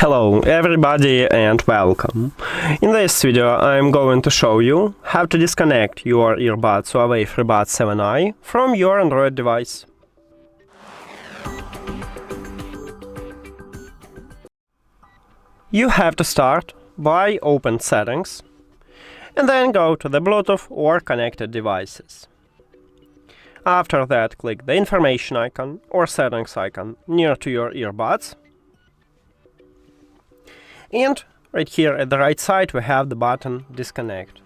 Hello everybody and welcome. In this video I'm going to show you how to disconnect your earbuds HUAWEI Freebuds 7i from your Android device. You have to start by open Settings and then go to the Bluetooth or connected devices. After that, click the information icon or settings icon near to your earbuds. And right here at the right side we have the button Disconnect.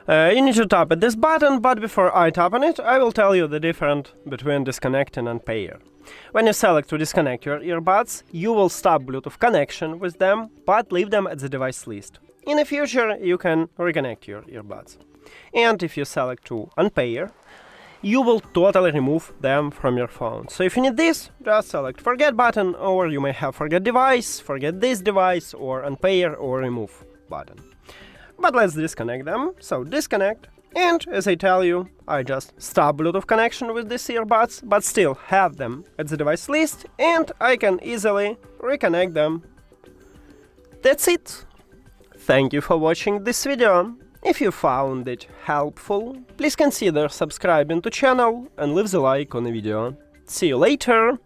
You need to tap at this button, but before I tap on it, I will tell you the difference between disconnect and unpair. When you select to disconnect your earbuds, you will stop Bluetooth connection with them, but leave them at the device list. In the future, you can reconnect your earbuds. And if you select to unpair, you will totally remove them from your phone. So if you need this, just select forget button, or you may have forget device, forget this device, or unpair or remove button. But let's disconnect them. So disconnect, and as I tell you, I just stop Bluetooth connection with these earbuds, but still have them at the device list, and I can easily reconnect them. That's it. Thank you for watching this video. If you found it helpful, please consider subscribing to channel and leave the like on the video. See you later!